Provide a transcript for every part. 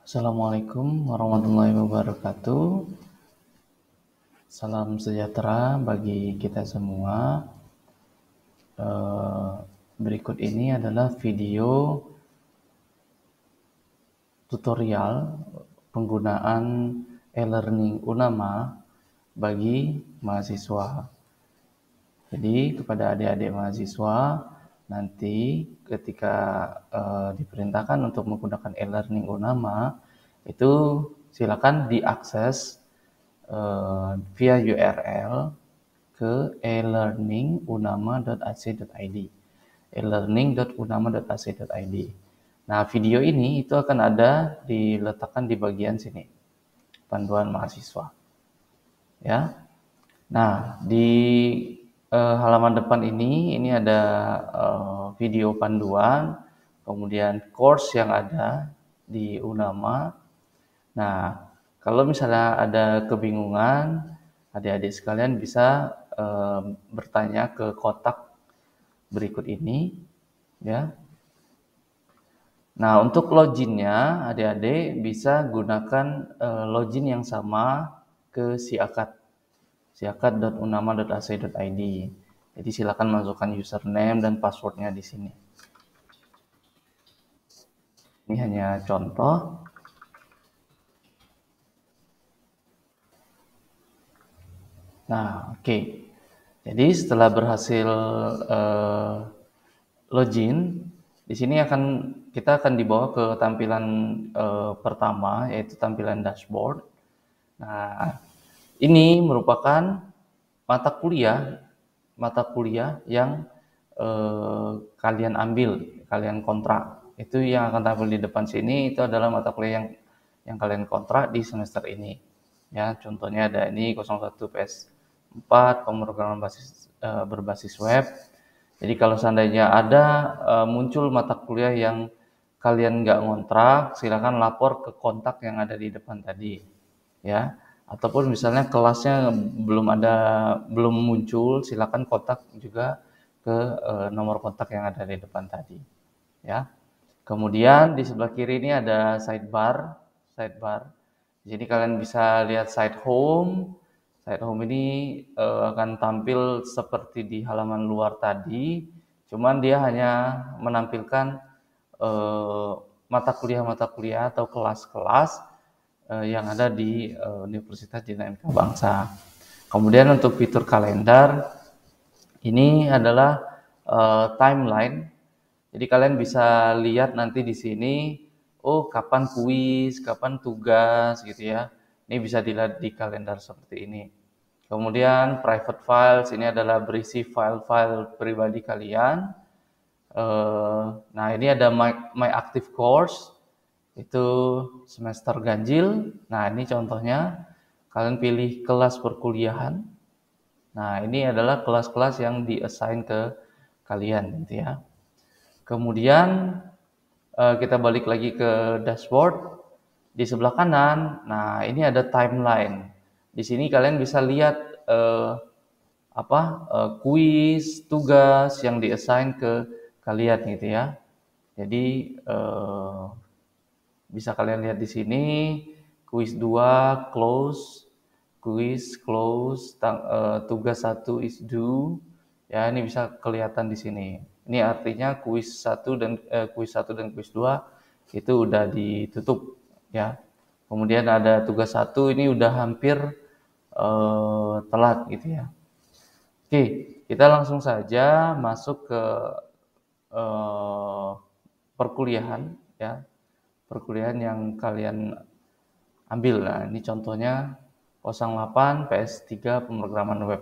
Assalamualaikum warahmatullahi wabarakatuh. Salam sejahtera bagi kita semua. Berikut ini adalah video tutorial penggunaan e-learning Unama bagi mahasiswa. Jadi kepada adik-adik mahasiswa, nanti ketika diperintahkan untuk menggunakan e-learning Unama, itu silakan diakses via URL ke elearningunama.ac.id elearning.unama.ac.id. Nah, video ini itu akan ada diletakkan di bagian sini, panduan mahasiswa. Ya. Nah, di halaman depan ini ada video panduan, kemudian course yang ada di Unama. Nah, kalau misalnya ada kebingungan, adik-adik sekalian bisa bertanya ke kotak berikut ini, ya. Nah, untuk loginnya, adik-adik bisa gunakan login yang sama ke siakat.unama.ac.id. Jadi silakan masukkan username dan passwordnya di sini. Ini hanya contoh. Nah, oke. Jadi setelah berhasil login, di sini kita akan dibawa ke tampilan pertama, yaitu tampilan dashboard. Nah, ini merupakan mata kuliah yang kalian ambil, kalian kontrak. Itu yang akan tampil di depan sini, itu adalah mata kuliah yang kalian kontrak di semester ini. Ya, contohnya ada ini 01 PS4 pemrograman berbasis web. Jadi kalau seandainya ada muncul mata kuliah yang kalian nggak ngontrak, silakan lapor ke kontak yang ada di depan tadi, ya. Ataupun misalnya kelasnya belum muncul, silakan kontak juga ke nomor kontak yang ada di depan tadi, ya. Kemudian di sebelah kiri ini ada sidebar. Jadi kalian bisa lihat site home. Site home ini akan tampil seperti di halaman luar tadi, cuman dia hanya menampilkan mata kuliah atau kelas-kelas yang ada di Universitas Jenderal MK Bangsa. Kemudian untuk fitur kalender, ini adalah timeline. Jadi kalian bisa lihat nanti di sini, kapan kuis, kapan tugas gitu ya. Ini bisa dilihat di kalender seperti ini. Kemudian private files, ini adalah berisi file-file pribadi kalian. Nah, ini ada my active course, itu semester ganjil. Nah, ini contohnya, kalian pilih kelas perkuliahan. Nah, ini adalah kelas-kelas yang di-assign ke kalian gitu ya. Kemudian kita balik lagi ke dashboard. Di sebelah kanan, nah ini ada timeline. Di sini kalian bisa lihat kuis, tugas yang di-assign ke kalian gitu ya. Jadi bisa kalian lihat di sini, kuis 2 close, tugas 1 is due. Ya, ini bisa kelihatan di sini. Ini artinya kuis 1 dan kuis 2 itu udah ditutup ya. Kemudian ada tugas 1 ini udah hampir telat gitu ya. Oke, kita langsung saja masuk ke perkuliahan ya. Perkuliahan yang kalian ambil. Nah, ini contohnya 08 PS3 pemrograman web.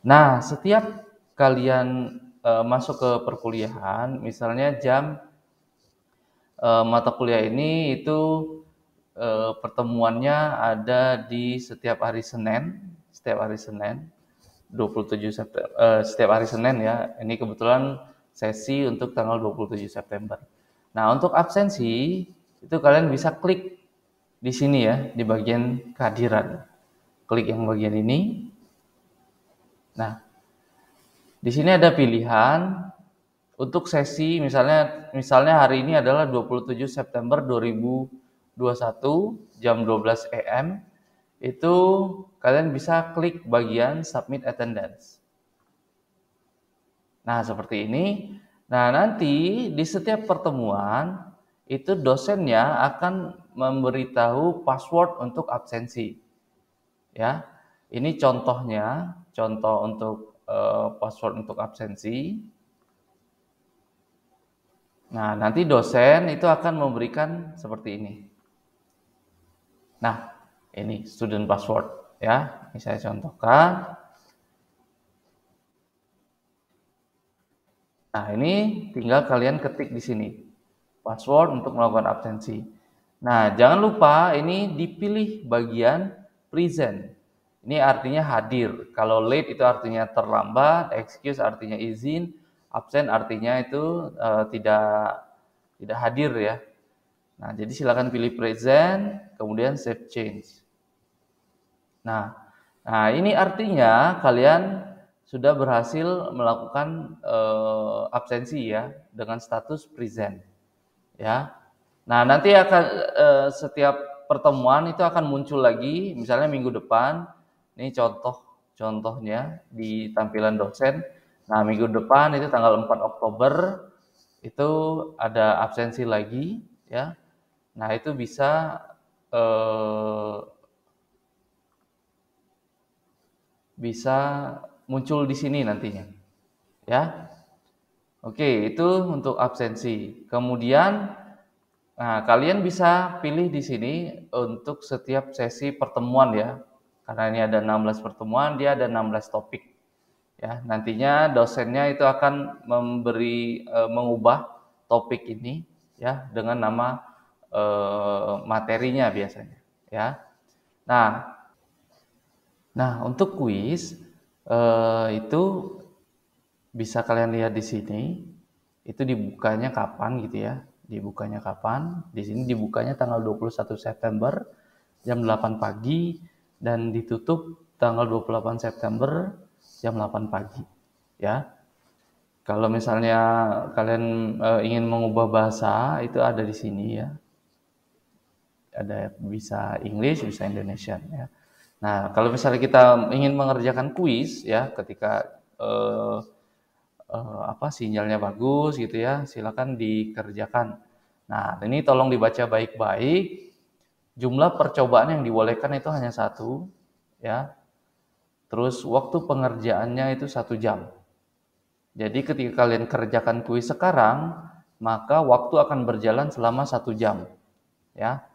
Nah, setiap kalian masuk ke perkuliahan, misalnya jam mata kuliah ini itu pertemuannya ada di setiap hari Senin 27 September, setiap hari Senin ya. Ini kebetulan sesi untuk tanggal 27 September. Nah, untuk absensi itu kalian bisa klik di sini ya, di bagian kehadiran. Klik yang bagian ini. Nah, di sini ada pilihan untuk sesi misalnya hari ini adalah 27 September 2020 21 jam 12 AM itu kalian bisa klik bagian submit attendance. Nah, seperti ini. Nah, nanti di setiap pertemuan itu dosennya akan memberitahu password untuk absensi. Ya. Ini contohnya, contoh untuk password untuk absensi. Nah, nanti dosen itu akan memberikan seperti ini. Nah, ini student password ya. Ini saya contohkan. Nah, ini tinggal kalian ketik di sini. Password untuk melakukan absensi. Nah, jangan lupa ini dipilih bagian present. Ini artinya hadir. Kalau late itu artinya terlambat, excuse artinya izin, absent artinya itu tidak hadir ya. Nah, jadi silakan pilih present, kemudian save change. Nah, ini artinya kalian sudah berhasil melakukan absensi ya dengan status present ya. Nah, nanti akan setiap pertemuan itu akan muncul lagi, misalnya minggu depan. Ini contohnya di tampilan dosen. Nah, minggu depan itu tanggal 4 Oktober itu ada absensi lagi ya. Nah, itu bisa muncul di sini nantinya. Ya. Oke, itu untuk absensi. Kemudian nah, kalian bisa pilih di sini untuk setiap sesi pertemuan ya. Karena ini ada 16 pertemuan, dia ada 16 topik. Ya, nantinya dosennya itu akan mengubah topik ini ya dengan nama materinya biasanya ya. Nah, untuk kuis itu bisa kalian lihat di sini. Itu dibukanya kapan gitu ya. Dibukanya kapan? Di sini dibukanya tanggal 21 September jam 8 pagi dan ditutup tanggal 28 September jam 8 pagi. Ya. Kalau misalnya kalian ingin mengubah bahasa itu ada di sini ya. Ada bisa English, bisa Indonesian ya. Nah, kalau misalnya kita ingin mengerjakan kuis ya ketika sinyalnya bagus gitu ya, silakan dikerjakan. Nah, ini tolong dibaca baik-baik. Jumlah percobaan yang dibolehkan itu hanya 1 ya. Terus waktu pengerjaannya itu 1 jam. Jadi ketika kalian kerjakan kuis sekarang, maka waktu akan berjalan selama 1 jam ya.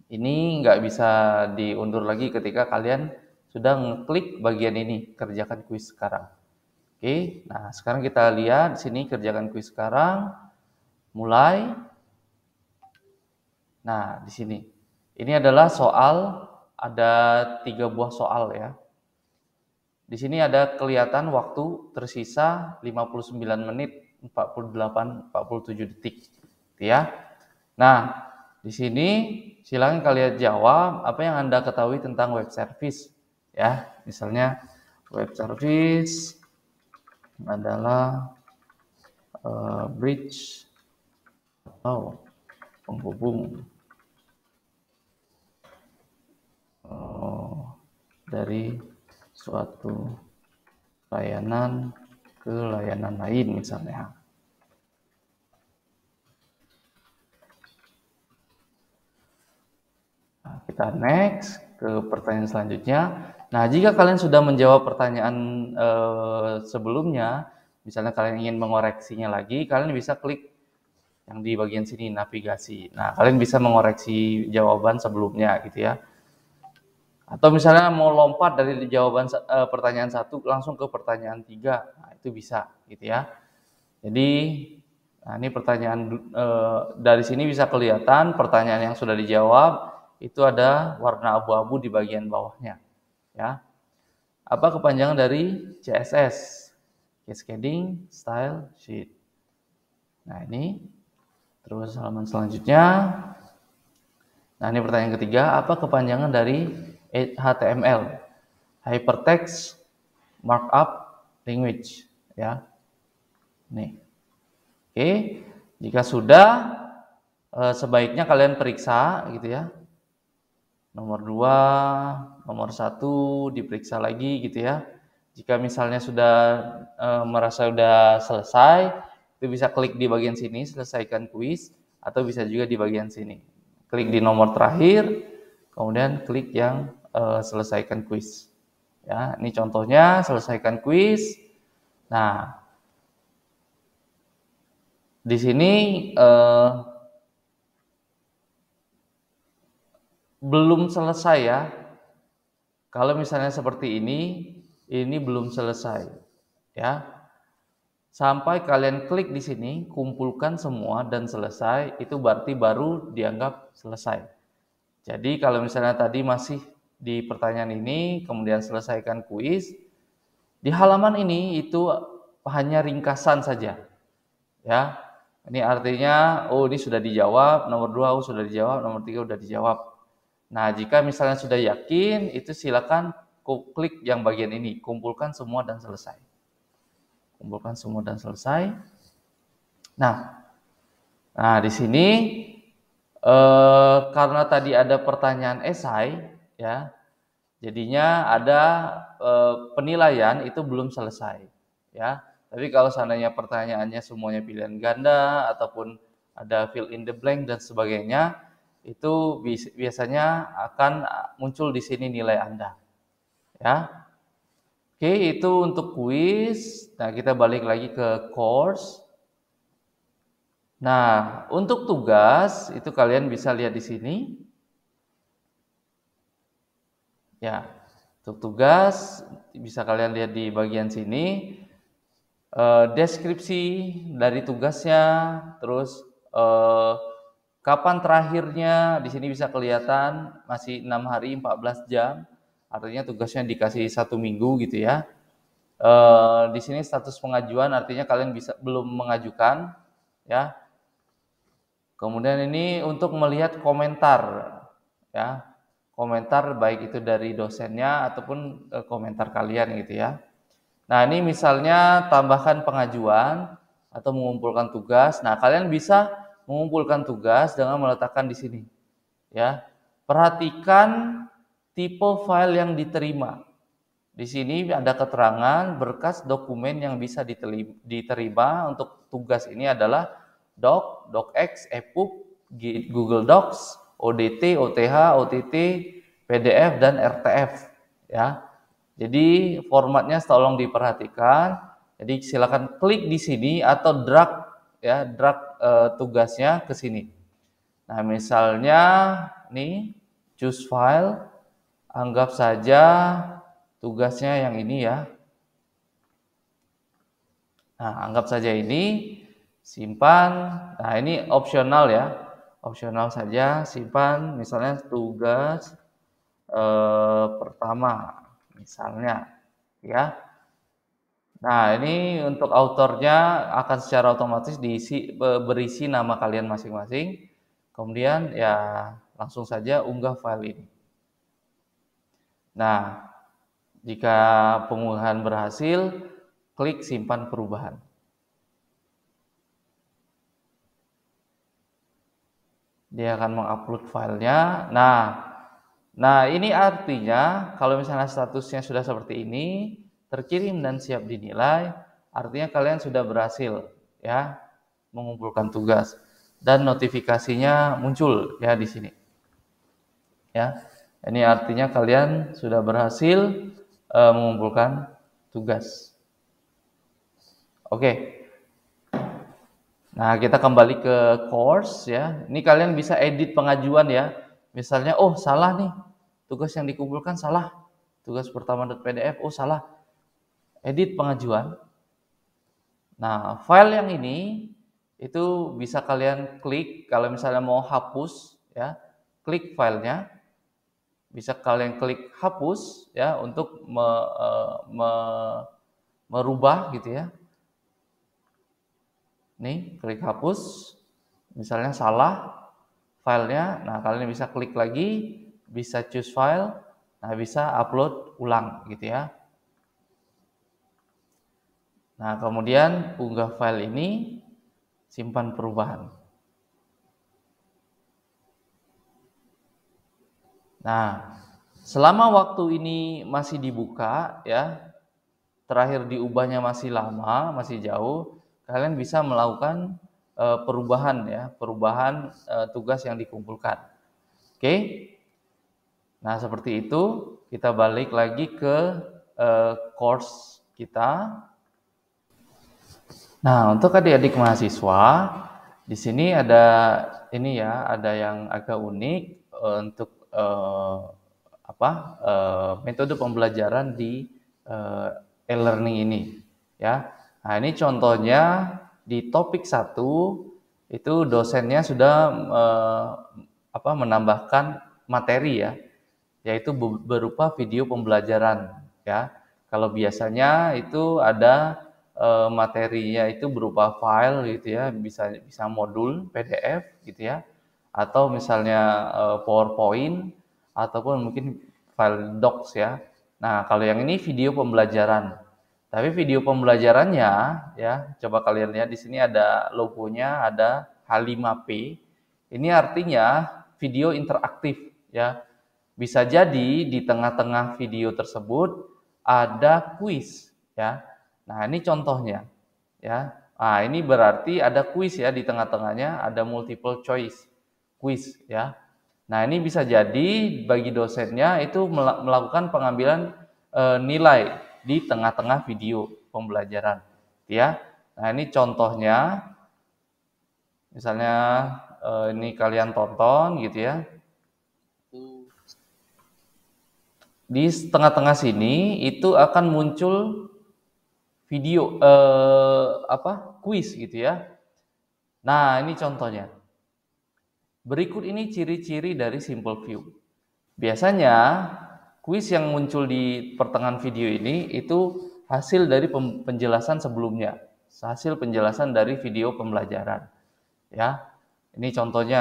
Ini nggak bisa diundur lagi ketika kalian sudah ngeklik bagian ini, kerjakan kuis sekarang. Oke, nah sekarang kita lihat sini kerjakan kuis sekarang. Mulai. Nah, di sini. Ini adalah soal, ada 3 buah soal ya. Di sini ada kelihatan waktu tersisa 59 menit 47 detik. Ya. Nah, di sini silakan kalian jawab apa yang Anda ketahui tentang web service ya. Misalnya web service adalah bridge atau penghubung dari suatu layanan ke layanan lain misalnya. Nah, kita next ke pertanyaan selanjutnya. Nah, jika kalian sudah menjawab pertanyaan sebelumnya, misalnya kalian ingin mengoreksinya lagi, kalian bisa klik yang di bagian sini navigasi. Nah, kalian bisa mengoreksi jawaban sebelumnya gitu ya. Atau misalnya mau lompat dari jawaban pertanyaan 1 langsung ke pertanyaan 3. Nah, itu bisa gitu ya. Jadi nah ini pertanyaan dari sini bisa kelihatan pertanyaan yang sudah dijawab itu ada warna abu-abu di bagian bawahnya ya. Apa kepanjangan dari CSS? Cascading Style Sheet. Nah, ini terus halaman selanjutnya. Nah, ini pertanyaan ketiga, apa kepanjangan dari HTML? Hypertext Markup Language ya. Nih. Oke, jika sudah sebaiknya kalian periksa gitu ya. Nomor 2, nomor 1 diperiksa lagi gitu ya. Jika misalnya sudah merasa sudah selesai, itu bisa klik di bagian sini selesaikan kuis, atau bisa juga di bagian sini. Klik di nomor terakhir, kemudian klik yang selesaikan kuis. Ya, ini contohnya selesaikan kuis. Nah, di sini belum selesai ya. Kalau misalnya seperti ini belum selesai, ya. Sampai kalian klik di sini, kumpulkan semua dan selesai, itu berarti baru dianggap selesai. Jadi kalau misalnya tadi masih di pertanyaan ini, kemudian selesaikan kuis, di halaman ini itu hanya ringkasan saja, ya. Ini artinya, oh ini sudah dijawab, nomor 2 sudah dijawab, nomor 3 sudah dijawab. Nah, jika misalnya sudah yakin, itu silakan klik yang bagian ini, kumpulkan semua dan selesai. Kumpulkan semua dan selesai. Nah, di sini karena tadi ada pertanyaan esai, ya, jadinya ada penilaian itu belum selesai, ya. Tapi kalau seandainya pertanyaannya semuanya pilihan ganda ataupun ada fill in the blank dan sebagainya, itu biasanya akan muncul di sini nilai Anda, ya. Oke, itu untuk kuis. Nah, kita balik lagi ke course. Nah, untuk tugas itu kalian bisa lihat di sini. Ya, untuk tugas bisa kalian lihat di bagian sini. Deskripsi dari tugasnya, terus kapan terakhirnya, di sini bisa kelihatan masih 6 hari 14 jam. Artinya tugasnya dikasih 1 minggu gitu ya. Di sini status pengajuan artinya kalian belum mengajukan, ya. Kemudian ini untuk melihat komentar, ya. Komentar baik itu dari dosennya ataupun komentar kalian gitu ya. Nah, ini misalnya tambahkan pengajuan atau mengumpulkan tugas. Nah, kalian bisa mengumpulkan tugas dengan meletakkan di sini, ya. Perhatikan tipe file yang diterima. Di sini ada keterangan berkas dokumen yang bisa diterima untuk tugas ini adalah doc, docx, ebook, Google Docs, ODT, OTH, OTT, PDF dan RTF, ya. Jadi formatnya tolong diperhatikan. Jadi silakan klik di sini atau drag, ya, drag tugasnya ke sini. Nah, misalnya nih choose file, anggap saja tugasnya yang ini ya. Nah, anggap saja ini, simpan. Nah, ini opsional ya. Opsional saja, simpan misalnya tugas pertama misalnya ya. Nah, ini untuk autornya akan secara otomatis berisi nama kalian masing-masing. Kemudian ya langsung saja unggah file ini. Nah, jika pengunggahan berhasil, klik simpan perubahan. Dia akan mengupload filenya. Nah, ini artinya kalau misalnya statusnya sudah seperti ini, terkirim dan siap dinilai, artinya kalian sudah berhasil ya mengumpulkan tugas dan notifikasinya muncul ya di sini. Ya. Ini artinya kalian sudah berhasil mengumpulkan tugas. Oke. Nah, kita kembali ke course ya. Ini kalian bisa edit pengajuan ya. Misalnya, oh salah nih, tugas yang dikumpulkan salah. Tugas pertama.pdf, oh salah. Edit pengajuan. Nah, file yang ini itu bisa kalian klik kalau misalnya mau hapus ya. Klik filenya. Bisa kalian klik hapus ya untuk merubah gitu ya. Nih, klik hapus. Misalnya salah filenya, nah kalian bisa klik lagi, bisa choose file, nah bisa upload ulang gitu ya. Nah, kemudian unggah file ini, simpan perubahan. Nah, selama waktu ini masih dibuka ya, terakhir diubahnya masih lama, masih jauh, kalian bisa melakukan perubahan ya, perubahan tugas yang dikumpulkan. Oke? Nah, seperti itu kita balik lagi ke course kita. Nah, untuk adik-adik mahasiswa, di sini ada ini ya, ada yang agak unik untuk metode pembelajaran di e-learning ini ya. Nah, ini contohnya di topik 1 itu dosennya sudah menambahkan materi ya, yaitu berupa video pembelajaran ya. Kalau biasanya itu ada materinya itu berupa file gitu ya, bisa modul PDF gitu ya, atau misalnya PowerPoint ataupun mungkin file docs ya. Nah, kalau yang ini video pembelajaran. Tapi video pembelajarannya ya, coba kalian lihat di sini ada logonya, ada H5P. Ini artinya video interaktif ya. Bisa jadi di tengah-tengah video tersebut ada kuis ya. Nah, ini contohnya ya. Nah, ini berarti ada kuis ya di tengah-tengahnya, ada multiple choice kuis ya. Nah, ini bisa jadi bagi dosennya itu melakukan pengambilan nilai di tengah-tengah video pembelajaran ya. Nah, ini contohnya. Misalnya ini kalian tonton gitu ya. Di tengah-tengah sini itu akan muncul video kuis gitu ya. Nah, ini contohnya. Berikut ini ciri-ciri dari simple view. Biasanya kuis yang muncul di pertengahan video ini itu hasil dari penjelasan sebelumnya, hasil penjelasan dari video pembelajaran. Ya, ini contohnya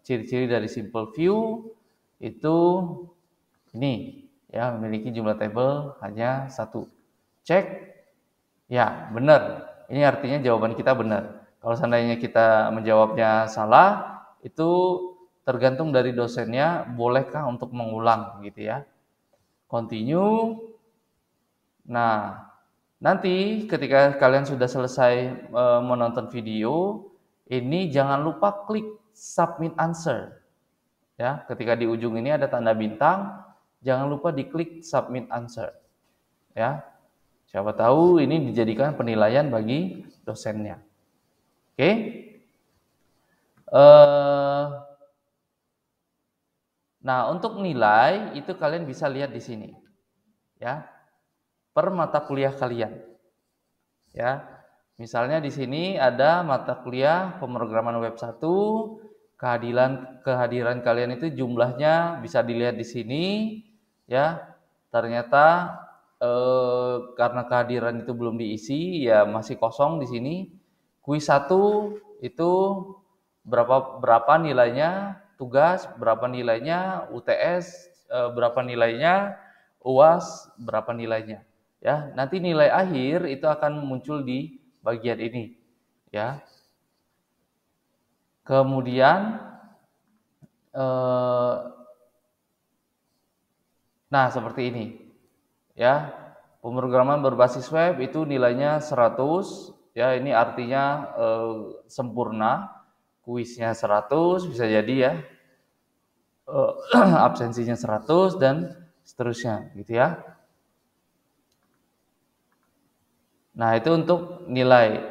ciri-ciri dari simple view itu ini ya, memiliki jumlah tabel hanya 1. Cek, ya benar. Ini artinya jawaban kita benar. Kalau seandainya kita menjawabnya salah, itu tergantung dari dosennya, bolehkah untuk mengulang gitu ya. Continue. Nah, nanti ketika kalian sudah selesai menonton video, ini jangan lupa klik submit answer. Ya, ketika di ujung ini ada tanda bintang, jangan lupa diklik submit answer. Ya. Siapa tahu ini dijadikan penilaian bagi dosennya. Oke? Nah, untuk nilai itu kalian bisa lihat di sini. Ya. Per mata kuliah kalian. Ya. Misalnya di sini ada mata kuliah pemrograman web 1, kehadiran kalian itu jumlahnya bisa dilihat di sini ya. Ternyata karena kehadiran itu belum diisi ya, masih kosong di sini. Kuis 1 itu berapa nilainya, tugas berapa nilainya, UTS berapa nilainya, UAS berapa nilainya. Ya, nanti nilai akhir itu akan muncul di bagian ini ya. Kemudian nah, seperti ini ya. Pemrograman berbasis web itu nilainya 100 ya, ini artinya sempurna. Kuisnya 100 bisa jadi ya. Absensinya 100 dan seterusnya gitu ya. Nah, itu untuk nilai.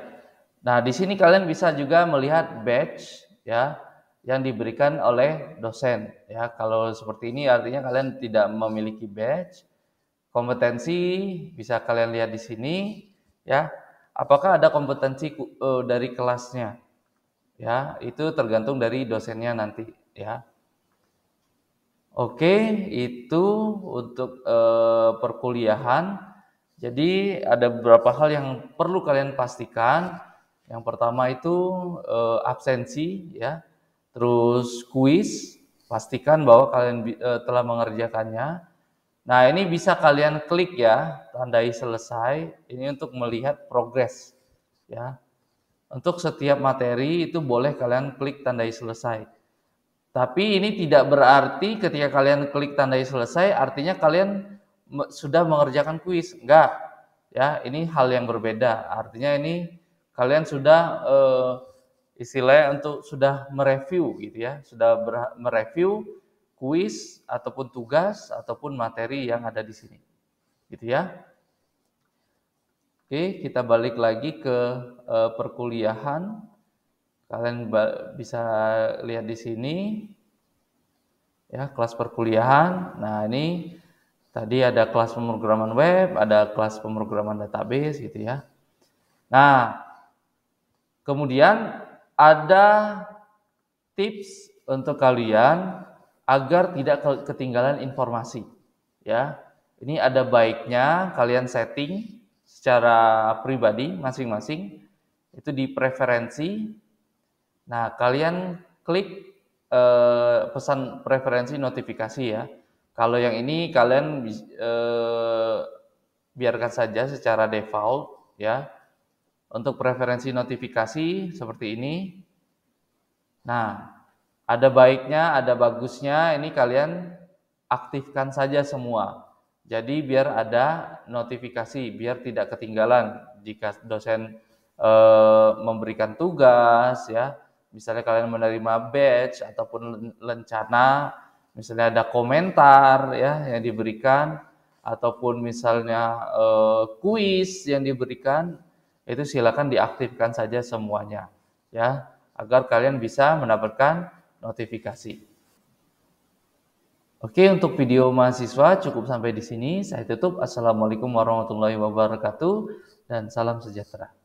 Nah, di sini kalian bisa juga melihat badge ya yang diberikan oleh dosen ya. Kalau seperti ini artinya kalian tidak memiliki badge. Kompetensi bisa kalian lihat di sini ya. Apakah ada kompetensi dari kelasnya? Ya, itu tergantung dari dosennya nanti ya. Oke, itu untuk perkuliahan. Jadi ada beberapa hal yang perlu kalian pastikan. Yang pertama itu absensi ya. Terus kuis, pastikan bahwa kalian telah mengerjakannya. Nah, ini bisa kalian klik ya, tandai selesai. Ini untuk melihat progres ya. Untuk setiap materi itu boleh kalian klik tandai selesai. Tapi ini tidak berarti ketika kalian klik tandai selesai, artinya kalian sudah mengerjakan kuis. Enggak, ya ini hal yang berbeda. Artinya ini kalian sudah istilahnya untuk sudah mereview gitu ya, sudah mereview kuis ataupun tugas ataupun materi yang ada di sini, gitu ya. Oke, kita balik lagi ke perkuliahan. Kalian bisa lihat di sini. Ya, kelas perkuliahan. Nah, ini tadi ada kelas pemrograman web, ada kelas pemrograman database gitu ya. Nah, kemudian ada tips untuk kalian agar tidak ketinggalan informasi ya. Ini ada baiknya kalian setting secara pribadi masing-masing itu di preferensi. Nah, kalian klik pesan preferensi notifikasi ya. Kalau yang ini kalian biarkan saja secara default ya. Untuk preferensi notifikasi seperti ini. Nah, ada baiknya, ada bagusnya, ini kalian aktifkan saja semua. Jadi biar ada notifikasi, biar tidak ketinggalan jika dosen memberikan tugas ya. Misalnya kalian menerima badge ataupun lencana, misalnya ada komentar ya yang diberikan ataupun misalnya kuis yang diberikan, itu silakan diaktifkan saja semuanya ya, agar kalian bisa mendapatkan notifikasi. Oke, untuk video mahasiswa cukup sampai di sini. Saya tutup. Assalamualaikum warahmatullahi wabarakatuh dan salam sejahtera.